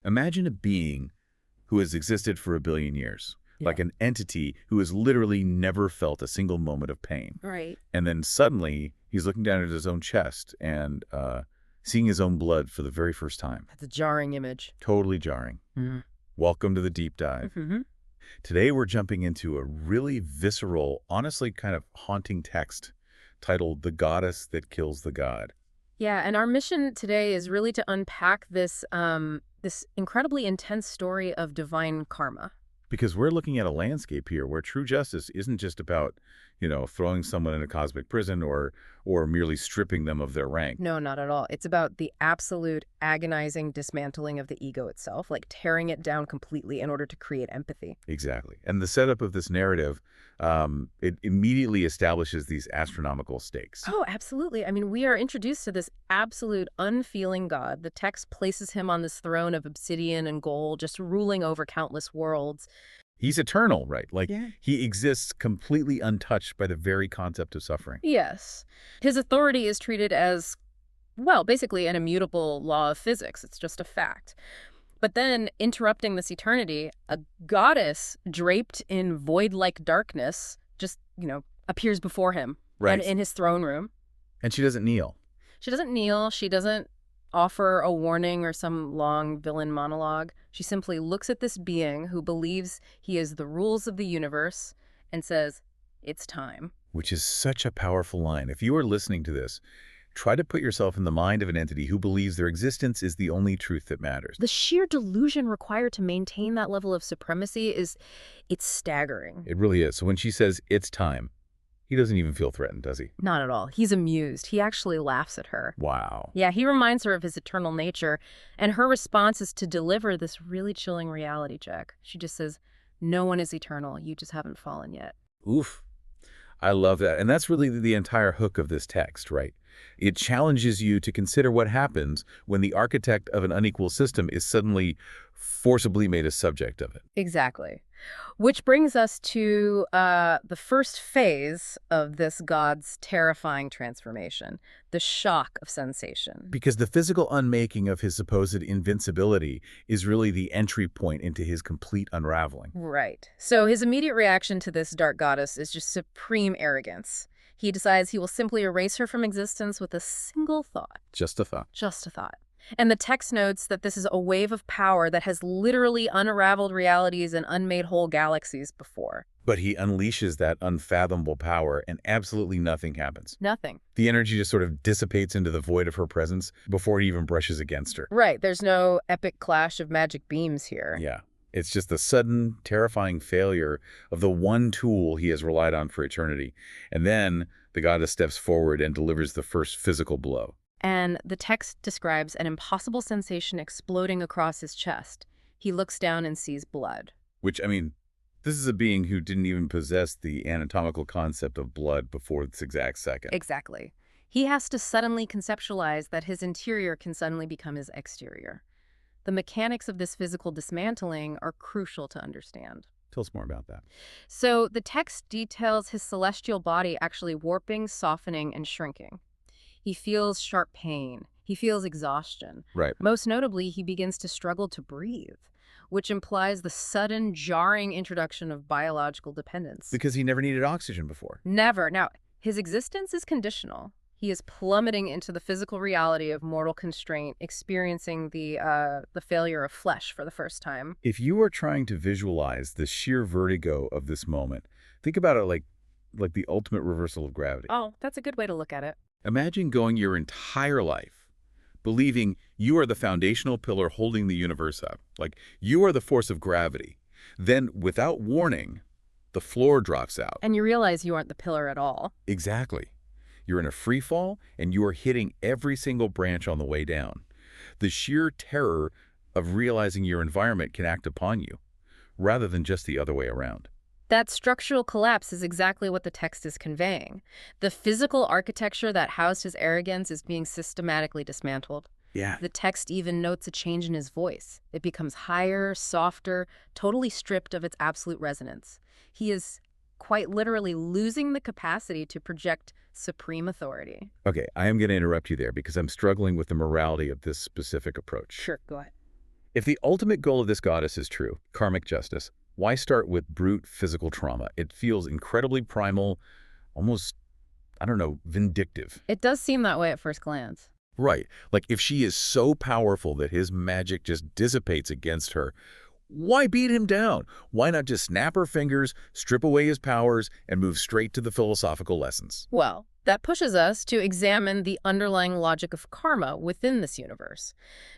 Imagine a being who has existed for a billion years, Yeah. like an entity who has literally never felt a single moment of pain. Right. And then suddenly he's looking down at his own chest and seeing his own blood for the very first time. That's a jarring image. Totally jarring. Welcome to the deep dive. Mm-hmm. Today we're jumping into a really visceral, honestly kind of haunting text titled The Goddess That Kills the God. Yeah, and our mission today is really to unpack this incredibly intense story of divine karma. Because we're looking at a landscape here where true justice isn't just about, throwing someone in a cosmic prison or merely stripping them of their rank. No, not at all. It's about the absolute agonizing dismantling of the ego itself, like tearing it down completely in order to create empathy. Exactly. And the setup of this narrative, it immediately establishes these astronomical stakes. Oh, absolutely. I mean, we are introduced to this absolute unfeeling God. The text places him on this throne of obsidian and gold, just ruling over countless worlds. He's eternal, right? Like, Yeah. he exists completely untouched by the very concept of suffering. Yes. His authority is treated as, well, basically an immutable law of physics. It's just a fact. But then, interrupting this eternity, a goddess draped in void-like darkness just, appears before him. Right. And in his throne room. And she doesn't kneel. She doesn't kneel. She doesn't offer a warning or some long villain monologue. She simply looks at this being who believes he is the rules of the universe and says, "It's time." Which is such a powerful line. If you are listening to this, try to put yourself in the mind of an entity who believes their existence is the only truth that matters. The sheer delusion required to maintain that level of supremacy it's staggering. It really is. So when she says, "It's time," he doesn't even feel threatened, does he? Not at all. He's amused. He actually laughs at her. Wow. Yeah, he reminds her of his eternal nature, and her response is to deliver this really chilling reality check. She just says, "No one is eternal. You just haven't fallen yet." Oof. I love that. And that's really the entire hook of this text, right? It challenges you to consider what happens when the architect of an unequal system is suddenly forcibly made a subject of it. Exactly. Which brings us to the first phase of this god's terrifying transformation, the shock of sensation. Because the physical unmaking of his supposed invincibility is really the entry point into his complete unraveling. Right. So his immediate reaction to this dark goddess is just supreme arrogance. He decides he will simply erase her from existence with a single thought. Just a thought. Just a thought. And the text notes that this is a wave of power that has literally unraveled realities and unmade whole galaxies before. But he unleashes that unfathomable power and absolutely nothing happens. Nothing. The energy just sort of dissipates into the void of her presence before he even brushes against her. Right. There's no epic clash of magic beams here. Yeah. It's just the sudden, terrifying failure of the one tool he has relied on for eternity. And then the goddess steps forward and delivers the first physical blow. And the text describes an impossible sensation exploding across his chest. He looks down and sees blood. Which, I mean, this is a being who didn't even possess the anatomical concept of blood before this exact second. Exactly. He has to suddenly conceptualize that his interior can suddenly become his exterior. The mechanics of this physical dismantling are crucial to understand. Tell us more about that. So the text details his celestial body actually warping, softening, and shrinking. He feels sharp pain. He feels exhaustion. Right. Most notably, he begins to struggle to breathe, which implies the sudden, jarring introduction of biological dependence. Because he never needed oxygen before. Never. Now, his existence is conditional. He is plummeting into the physical reality of mortal constraint, experiencing the failure of flesh for the first time. If you are trying to visualize the sheer vertigo of this moment, think about it like the ultimate reversal of gravity. Oh, that's a good way to look at it. Imagine going your entire life believing you are the foundational pillar holding the universe up, like you are the force of gravity. Then, without warning, the floor drops out. And you realize you aren't the pillar at all. Exactly. You're in a free fall, and you are hitting every single branch on the way down. The sheer terror of realizing your environment can act upon you, rather than just the other way around. That structural collapse is exactly what the text is conveying. The physical architecture that housed his arrogance is being systematically dismantled. Yeah. The text even notes a change in his voice. It becomes higher, softer, totally stripped of its absolute resonance. He is quite literally losing the capacity to project supreme authority. Okay, I am going to interrupt you there because I'm struggling with the morality of this specific approach. Sure, go ahead. If the ultimate goal of this goddess is true, karmic justice, why start with brute physical trauma? It feels incredibly primal, almost, I don't know, vindictive. It does seem that way at first glance. Right. Like if she is so powerful that his magic just dissipates against her, why beat him down? Why not just snap her fingers, strip away his powers, and move straight to the philosophical lessons? Well, that pushes us to examine the underlying logic of karma within this universe.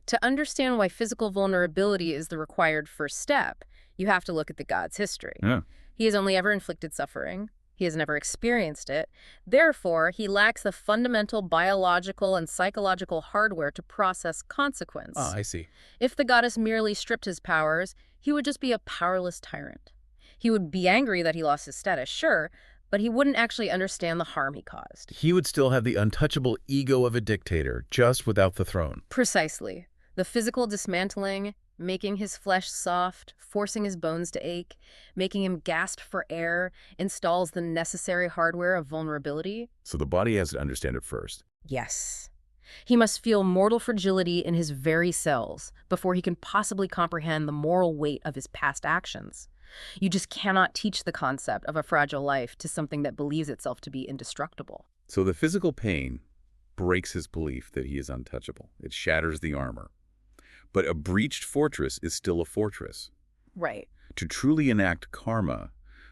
To understand why physical vulnerability is the required first step, you have to look at the god's history. Yeah. He has only ever inflicted suffering. He has never experienced it. Therefore, he lacks the fundamental biological and psychological hardware to process Ah, consequence. I see. If the goddess merely stripped his powers, he would just be a powerless tyrant. He would be angry that he lost his status, sure, but he wouldn't actually understand the harm he caused. He would still have the untouchable ego of a dictator, just without the throne. Precisely. The physical dismantling, making his flesh soft, forcing his bones to ache, making him gasp for air, installs the necessary hardware of vulnerability. So the body has to understand it first. Yes. He must feel mortal fragility in his very cells before he can possibly comprehend the moral weight of his past actions. You just cannot teach the concept of a fragile life to something that believes itself to be indestructible. So the physical pain breaks his belief that he is untouchable. It shatters the armor. But a breached fortress is still a fortress. Right. To truly enact karma,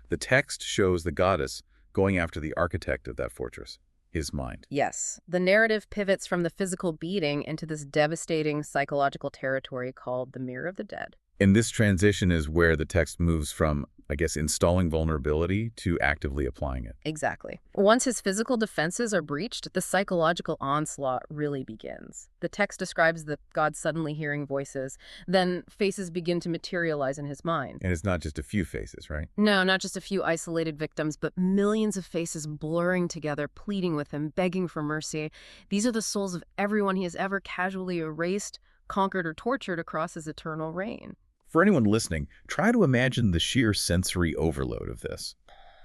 the text shows the goddess going after the architect of that fortress, his mind. Yes. The narrative pivots from the physical beating into this devastating psychological territory called the Mirror of the Dead. And this transition is where the text moves from, I guess, installing vulnerability to actively applying it. Exactly. Once his physical defenses are breached, the psychological onslaught really begins. The text describes the god suddenly hearing voices, then faces begin to materialize in his mind. And it's not just a few faces, right? No, not just a few isolated victims, but millions of faces blurring together, pleading with him, begging for mercy. These are the souls of everyone he has ever casually erased, conquered, or tortured across his eternal reign. For anyone listening, try to imagine the sheer sensory overload of this.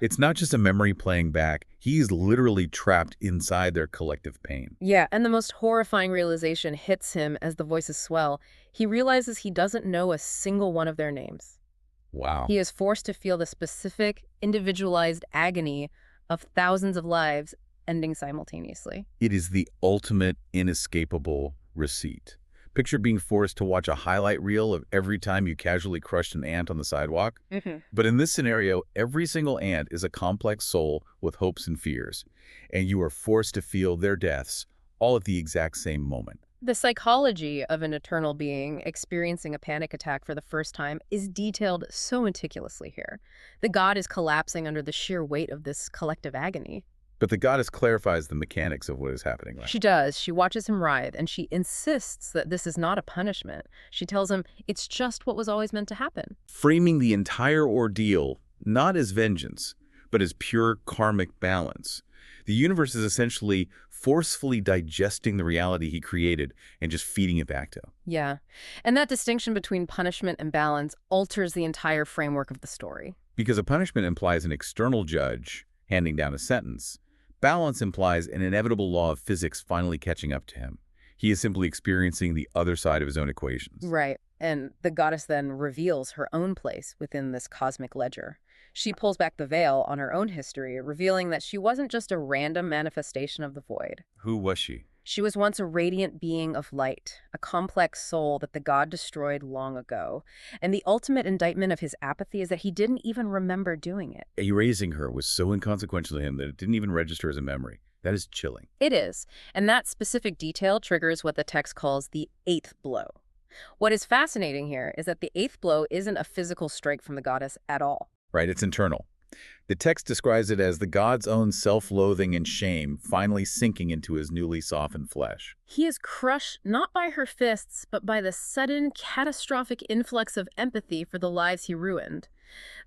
It's not just a memory playing back. He's literally trapped inside their collective pain. Yeah, and the most horrifying realization hits him as the voices swell. He realizes he doesn't know a single one of their names. Wow. He is forced to feel the specific, individualized agony of thousands of lives ending simultaneously. It is the ultimate inescapable receipt. Picture being forced to watch a highlight reel of every time you casually crushed an ant on the sidewalk. But in this scenario, every single ant is a complex soul with hopes and fears, and you are forced to feel their deaths all at the exact same moment. The psychology of an eternal being experiencing a panic attack for the first time is detailed so meticulously here. The god is collapsing under the sheer weight of this collective agony. But the goddess clarifies the mechanics of what is happening, right? She does. She watches him writhe, and she insists that this is not a punishment. She tells him it's just what was always meant to happen. Framing the entire ordeal not as vengeance, but as pure karmic balance. The universe is essentially forcefully digesting the reality he created and just feeding it back to him. Yeah. And that distinction between punishment and balance alters the entire framework of the story. Because a punishment implies an external judge handing down a sentence. Balance implies an inevitable law of physics finally catching up to him. He is simply experiencing the other side of his own equations. Right. And the goddess then reveals her own place within this cosmic ledger. She pulls back the veil on her own history, revealing that she wasn't just a random manifestation of the void. Who was she? She was once a radiant being of light, a complex soul that the god destroyed long ago. And the ultimate indictment of his apathy is that he didn't even remember doing it. Erasing her was so inconsequential to him that it didn't even register as a memory. That is chilling. It is. And that specific detail triggers what the text calls the eighth blow. What is fascinating here is that the eighth blow isn't a physical strike from the goddess at all. Right, it's internal. The text describes it as the god's own self-loathing and shame finally sinking into his newly softened flesh. He is crushed not by her fists, but by the sudden, catastrophic influx of empathy for the lives he ruined.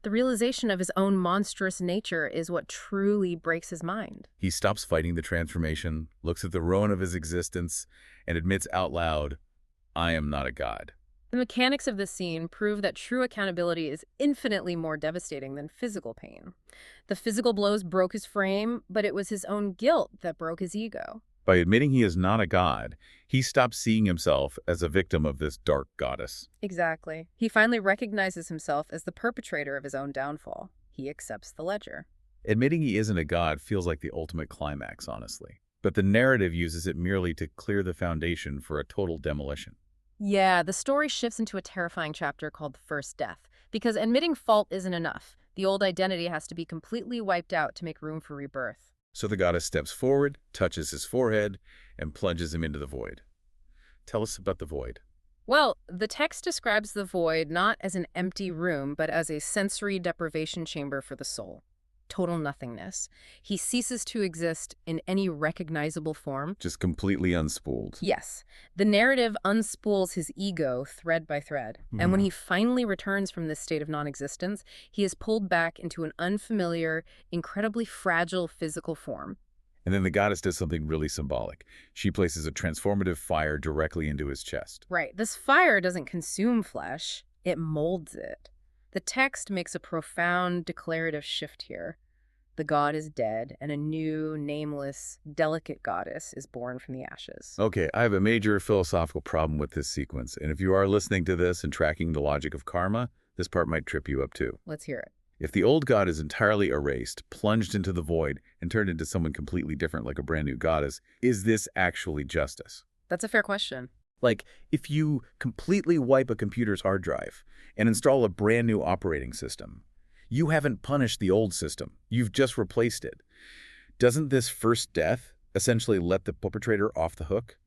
The realization of his own monstrous nature is what truly breaks his mind. He stops fighting the transformation, looks at the ruin of his existence, and admits out loud, "I am not a god." The mechanics of this scene prove that true accountability is infinitely more devastating than physical pain. The physical blows broke his frame, but it was his own guilt that broke his ego. By admitting he is not a god, he stops seeing himself as a victim of this dark goddess. Exactly. He finally recognizes himself as the perpetrator of his own downfall. He accepts the ledger. Admitting he isn't a god feels like the ultimate climax, honestly. But the narrative uses it merely to clear the foundation for a total demolition. Yeah, the story shifts into a terrifying chapter called The First Death, because admitting fault isn't enough. The old identity has to be completely wiped out to make room for rebirth. So the goddess steps forward, touches his forehead, and plunges him into the void. Tell us about the void. Well, the text describes the void not as an empty room, but as a sensory deprivation chamber for the soul. Total nothingness. He ceases to exist in any recognizable form. Just completely unspooled. Yes, the narrative unspools his ego thread by thread. And when he finally returns from this state of non-existence, he is pulled back into an unfamiliar, incredibly fragile physical form. And then the goddess does something really symbolic. She places a transformative fire directly into his chest. Right, this fire doesn't consume flesh, it molds it. The text makes a profound declarative shift here. The god is dead, and a new, nameless, delicate goddess is born from the ashes. Okay, I have a major philosophical problem with this sequence, and if you are listening to this and tracking the logic of karma, this part might trip you up too. Let's hear it. If the old god is entirely erased, plunged into the void, and turned into someone completely different like a brand new goddess, is this actually justice? That's a fair question. Like, if you completely wipe a computer's hard drive and install a brand new operating system, you haven't punished the old system. You've just replaced it. Doesn't this first death essentially let the perpetrator off the hook?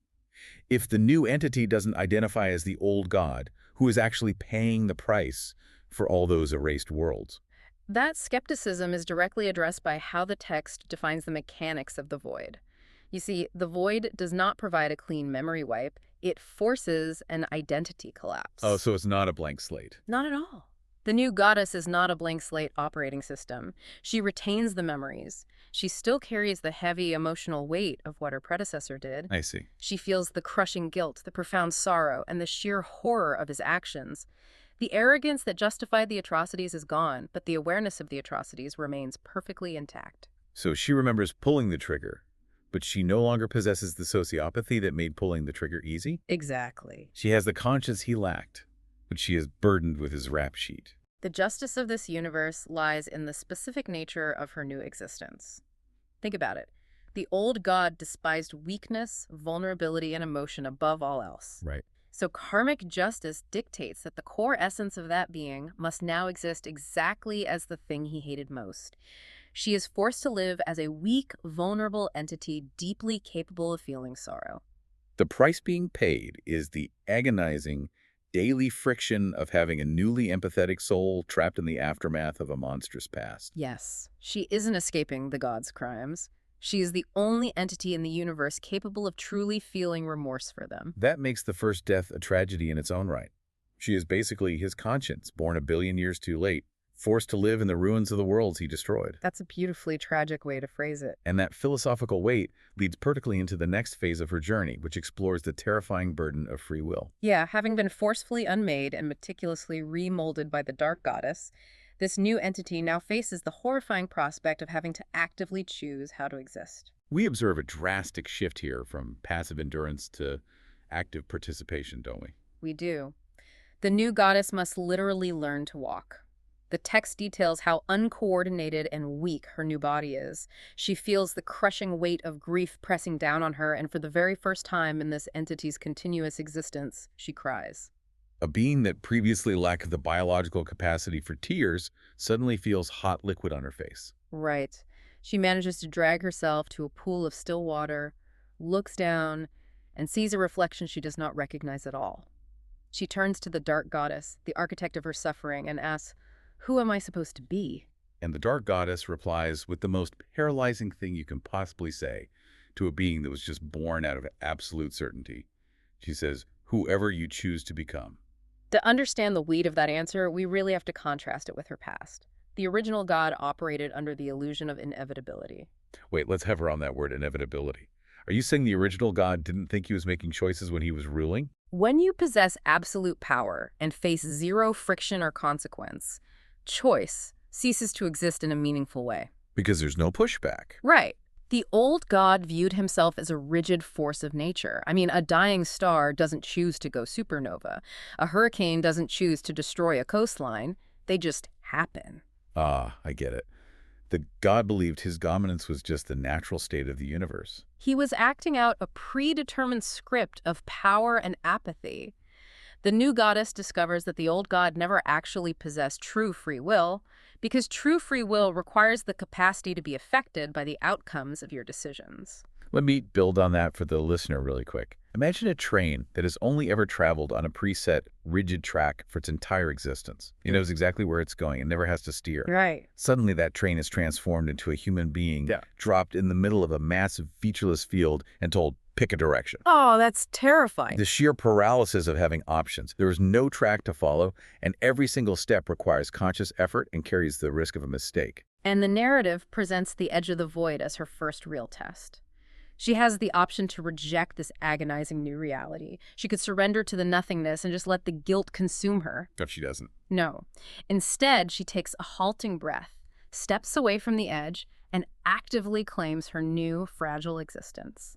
If the new entity doesn't identify as the old god, who is actually paying the price for all those erased worlds? That skepticism is directly addressed by how the text defines the mechanics of the void. You see, the void does not provide a clean memory wipe. It forces an identity collapse. Oh, so it's not a blank slate. Not at all. The new goddess is not a blank slate operating system. She retains the memories. She still carries the heavy emotional weight of what her predecessor did. I see. She feels the crushing guilt, the profound sorrow, and the sheer horror of his actions. The arrogance that justified the atrocities is gone, but the awareness of the atrocities remains perfectly intact. So she remembers pulling the trigger, but she no longer possesses the sociopathy that made pulling the trigger easy? Exactly. She has the conscience he lacked, but she is burdened with his rap sheet. The justice of this universe lies in the specific nature of her new existence. Think about it. The old god despised weakness, vulnerability, and emotion above all else. Right. So karmic justice dictates that the core essence of that being must now exist exactly as the thing he hated most. She is forced to live as a weak, vulnerable entity deeply capable of feeling sorrow. The price being paid is the agonizing, daily friction of having a newly empathetic soul trapped in the aftermath of a monstrous past. Yes, she isn't escaping the god's crimes. She is the only entity in the universe capable of truly feeling remorse for them. That makes the first death a tragedy in its own right. She is basically his conscience, born a billion years too late, forced to live in the ruins of the worlds he destroyed. That's a beautifully tragic way to phrase it. And that philosophical weight leads perfectly into the next phase of her journey, which explores the terrifying burden of free will. Yeah, having been forcefully unmade and meticulously remolded by the dark goddess, this new entity now faces the horrifying prospect of having to actively choose how to exist. We observe a drastic shift here from passive endurance to active participation, don't we? We do. The new goddess must literally learn to walk. The text details how uncoordinated and weak her new body is. She feels the crushing weight of grief pressing down on her, and for the very first time in this entity's continuous existence, she cries. A being that previously lacked the biological capacity for tears suddenly feels hot liquid on her face. Right. She manages to drag herself to a pool of still water, looks down, and sees a reflection she does not recognize at all. She turns to the dark goddess, the architect of her suffering, and asks, "Who am I supposed to be?" And the dark goddess replies with the most paralyzing thing you can possibly say to a being that was just born out of absolute certainty. She says, "Whoever you choose to become." To understand the weight of that answer, we really have to contrast it with her past. The original god operated under the illusion of inevitability. Wait, let's hover on that word, inevitability. Are you saying the original god didn't think he was making choices when he was ruling? When you possess absolute power and face zero friction or consequence, choice ceases to exist in a meaningful way. Because there's no pushback. Right. The old god viewed himself as a rigid force of nature. I mean, a dying star doesn't choose to go supernova. A hurricane doesn't choose to destroy a coastline. They just happen. Ah, I get it. The god believed his dominance was just the natural state of the universe. He was acting out a predetermined script of power and apathy. The new goddess discovers that the old god never actually possessed true free will, because true free will requires the capacity to be affected by the outcomes of your decisions. Let me build on that for the listener really quick. Imagine a train that has only ever traveled on a preset, rigid track for its entire existence. It knows exactly where it's going and never has to steer. Right. Suddenly, that train is transformed into a human being, Yeah. dropped in the middle of a massive, featureless field and told, pick a direction. Oh, that's terrifying. The sheer paralysis of having options. There is no track to follow, and every single step requires conscious effort and carries the risk of a mistake. And the narrative presents the edge of the void as her first real test. She has the option to reject this agonizing new reality. She could surrender to the nothingness and just let the guilt consume her. But she doesn't. No. Instead, she takes a halting breath, steps away from the edge, and actively claims her new, fragile existence.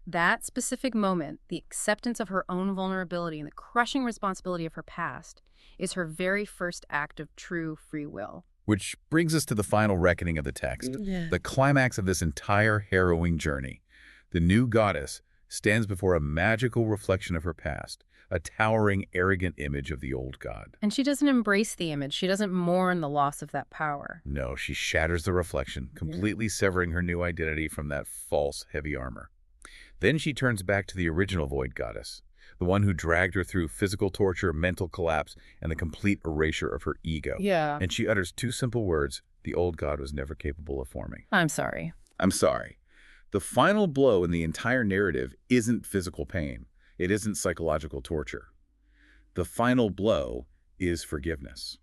That specific moment, the acceptance of her own vulnerability and the crushing responsibility of her past, is her very first act of true free will. Which brings us to the final reckoning of the text, the climax of this entire harrowing journey. The new goddess stands before a magical reflection of her past, a towering, arrogant image of the old god. And she doesn't embrace the image. She doesn't mourn the loss of that power. No, she shatters the reflection, completely severing her new identity from that false, heavy armor. Then she turns back to the original void goddess, the one who dragged her through physical torture, mental collapse, and the complete erasure of her ego. Yeah. And she utters two simple words the old god was never capable of forming. I'm sorry. I'm sorry. The final blow in the entire narrative isn't physical pain. It isn't psychological torture. The final blow is forgiveness.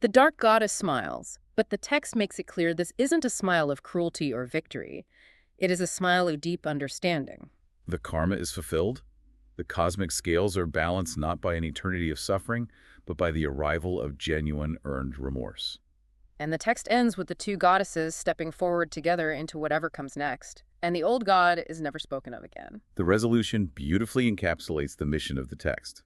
The dark goddess smiles, but the text makes it clear this isn't a smile of cruelty or victory. It is a smile of deep understanding. The karma is fulfilled. The cosmic scales are balanced not by an eternity of suffering, but by the arrival of genuine earned remorse. And the text ends with the two goddesses stepping forward together into whatever comes next. And the old god is never spoken of again. The resolution beautifully encapsulates the mission of the text.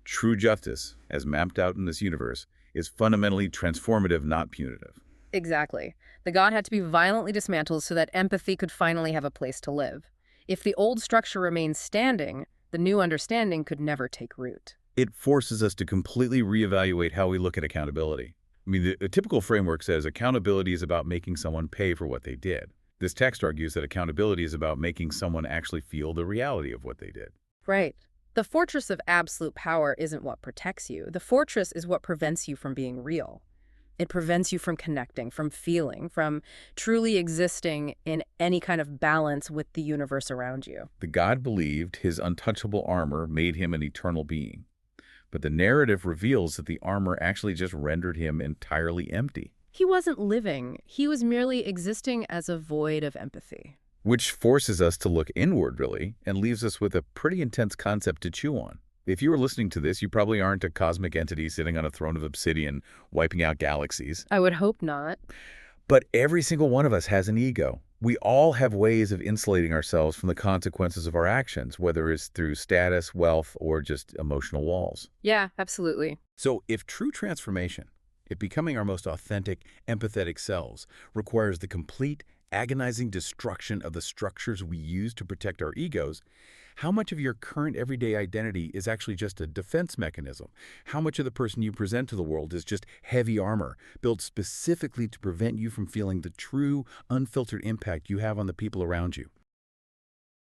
True justice, as mapped out in this universe, is fundamentally transformative, not punitive. Exactly. The god had to be violently dismantled so that empathy could finally have a place to live. If the old structure remains standing, the new understanding could never take root. It forces us to completely reevaluate how we look at accountability. I mean, the typical framework says accountability is about making someone pay for what they did. This text argues that accountability is about making someone actually feel the reality of what they did. Right. The fortress of absolute power isn't what protects you. The fortress is what prevents you from being real. It prevents you from connecting, from feeling, from truly existing in any kind of balance with the universe around you. The god believed his untouchable armor made him an eternal being. But the narrative reveals that the armor actually just rendered him entirely empty. He wasn't living. He was merely existing as a void of empathy. Which forces us to look inward, really, and leaves us with a pretty intense concept to chew on. If you were listening to this, you probably aren't a cosmic entity sitting on a throne of obsidian, wiping out galaxies. I would hope not. But every single one of us has an ego. We all have ways of insulating ourselves from the consequences of our actions, whether it's through status, wealth, or just emotional walls. Yeah, absolutely. So if true transformation, if becoming our most authentic, empathetic selves, requires the complete, agonizing destruction of the structures we use to protect our egos, how much of your current everyday identity is actually just a defense mechanism? How much of the person you present to the world is just heavy armor, built specifically to prevent you from feeling the true, unfiltered impact you have on the people around you?